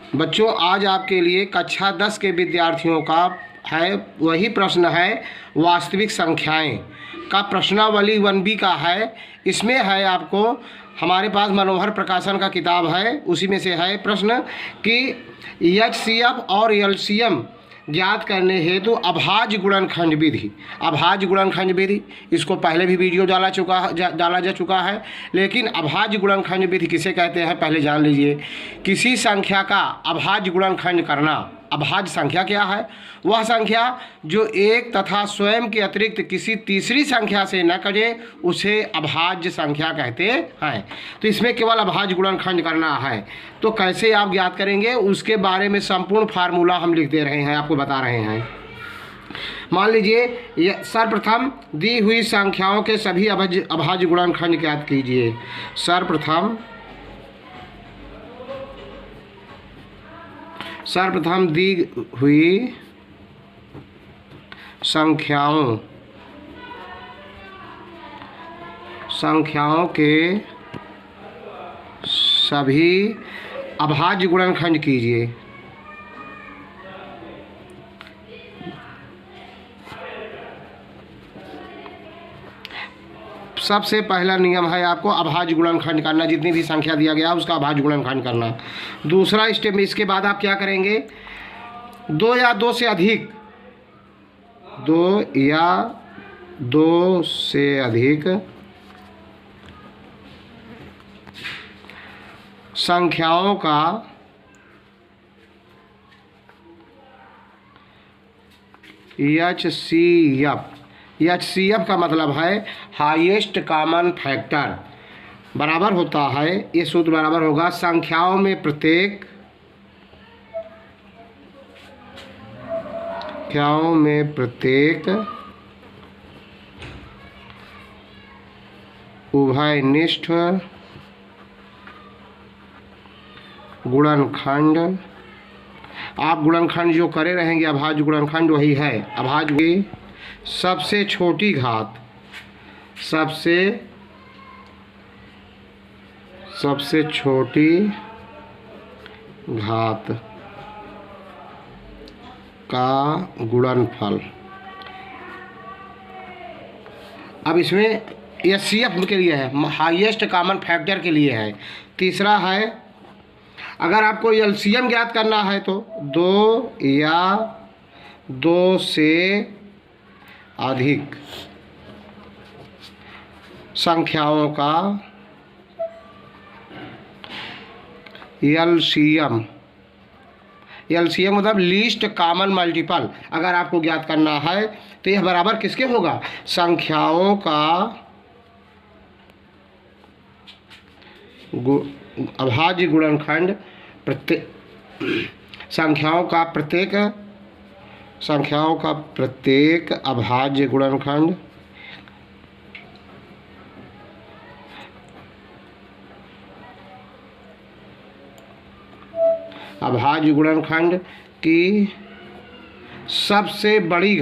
बच्चों आज आपके लिए कक्षा 10 के विद्यार्थियों का है वही प्रश्न है, वास्तविक संख्याएं का प्रश्नावली 1B का है। इसमें है आपको, हमारे पास मनोहर प्रकाशन का किताब है, उसी में से है प्रश्न कि HCF और LCM ज्ञात करने हेतु अभाज्य गुणनखंड विधि। अभाज्य गुणनखंड विधि, इसको पहले भी वीडियो डाला जा चुका है, लेकिन अभाज्य गुणनखंड विधि किसे कहते हैं पहले जान लीजिए। किसी संख्या का अभाज्य गुणनखंड करना। अभाज्य संख्या क्या है? वह संख्या जो एक तथा स्वयं के अतिरिक्त किसी तीसरी संख्या से न कटे उसे अभाज्य संख्या कहते हैं। तो इसमें केवल अभाज्य गुणनखंड करना है। तो कैसे आप ज्ञात करेंगे उसके बारे में संपूर्ण फार्मूला हम लिख दे रहे हैं, आपको बता रहे हैं। मान लीजिए सर्वप्रथम दी हुई संख्याओं के सभी अभाज्य गुणनखंड ज्ञात कीजिए। सर्वप्रथम दी हुई संख्याओं के सभी अभाज्य गुणनखंड कीजिए। सबसे पहला नियम है आपको अभाज्य गुणनखंड करना, जितनी भी संख्या दिया गया उसका अभाज्य गुणनखंड करना। दूसरा स्टेप में इसके बाद आप क्या करेंगे, 2 या 2 से अधिक, 2 या 2 से अधिक संख्याओं का HCF का मतलब है हाईएस्ट कॉमन फैक्टर, बराबर होता है, ये सूत्र बराबर होगा संख्याओं में प्रत्येक उभयनिष्ठ गुणनखंड। आप गुणनखंड जो करे रहेंगे अभाज्य गुणनखंड वही है। अभाज्य की सबसे छोटी घात, सबसे छोटी घात का गुणनफल। अब इसमें HCF के लिए है, हाईएस्ट कॉमन फैक्टर के लिए है। तीसरा है अगर आपको LCM ज्ञात करना है तो 2 या 2 से अधिक संख्याओं का LCM मतलब लीस्ट कॉमन मल्टीपल। अगर आपको ज्ञात करना है तो यह बराबर किसके होगा, संख्याओं का अभाज्य गुणनखंड, संख्याओं का प्रत्येक अभाज्य गुणनखंड की सबसे बड़ी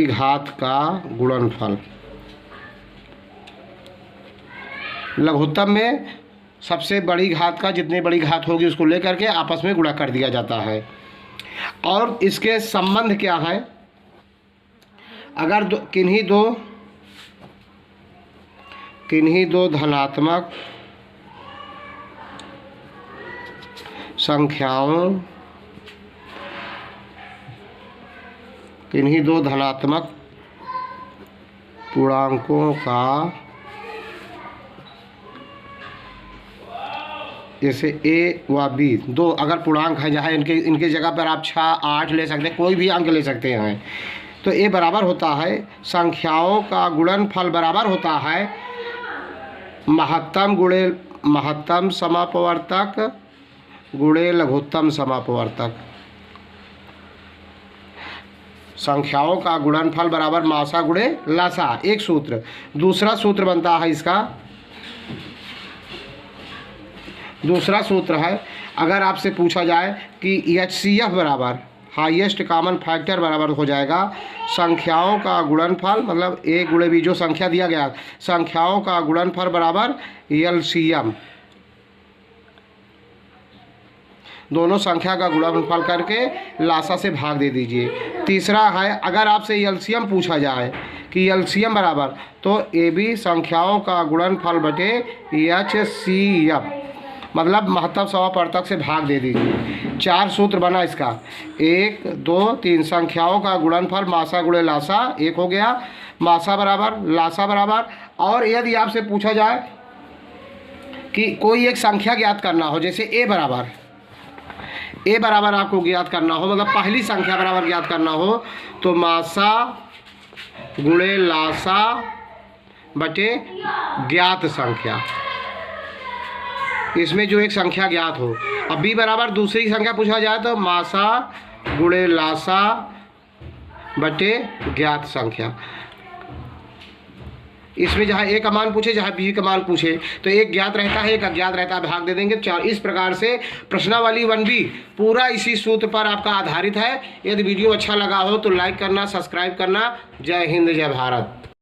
घात का गुणनफल। लघुत्तम में सबसे बड़ी घात का, जितनी बड़ी घात होगी उसको लेकर के आपस में गुणा कर दिया जाता है। और इसके संबंध क्या है, अगर किन्हीं दो धनात्मक संख्याओं, किन्हीं दो धनात्मक पूर्णांकों का, जैसे A व B दो अगर पूर्णांक है, जहाँ इनके जगह पर आप 6, 8 ले सकते हैं, कोई भी अंक ले सकते हैं, तो A बराबर होता है संख्याओं का गुणनफल बराबर होता है महत्तम समापवर्तक गुणे लघुत्तम समापवर्तक। संख्याओं का गुणनफल बराबर मासा गुणे लासा, एक सूत्र। दूसरा सूत्र बनता है इसका, दूसरा सूत्र है अगर आपसे पूछा जाए कि HCF बराबर हाईएस्ट कॉमन फैक्टर बराबर हो जाएगा संख्याओं का गुणनफल, मतलब a गुणे b जो संख्या दिया गया संख्याओं का गुणनफल बराबर एलसीएम। दोनों संख्या का गुणनफल करके लासा से भाग दे दीजिए। तीसरा है, अगर आपसे एलसीएम पूछा जाए कि एलसीएम बराबर, तो ए बी संख्याओं का गुणनफल बटे एचसीएफ, मतलब महत्तम समापवर्तक से भाग दे दीजिए। 4 सूत्र बना इसका, 1 2 3 संख्याओं का गुणनफल मासा गुणे लासा 1 हो गया, मासा बराबर लासा बराबर। और यदि आपसे पूछा जाए कि कोई एक संख्या ज्ञात करना हो, जैसे ए बराबर आपको ज्ञात करना हो, मतलब पहली संख्या बराबर ज्ञात करना हो, तो मासा गुणे लासा बटे ज्ञात संख्या, इसमें जो एक संख्या ज्ञात हो। अब बी बराबर दूसरी संख्या पूछा जाए तो मासा गुणे लासा बटे ज्ञात संख्या। इसमें जहाँ ए का मान पूछे जहाँ बी का मान पूछे तो एक ज्ञात रहता है एक अज्ञात रहता है, भाग दे देंगे 4। इस प्रकार से प्रश्नावली 1B पूरा इसी सूत्र पर आपका आधारित है। यदि वीडियो अच्छा लगा हो तो लाइक करना, सब्सक्राइब करना। जय हिंद, जय भारत।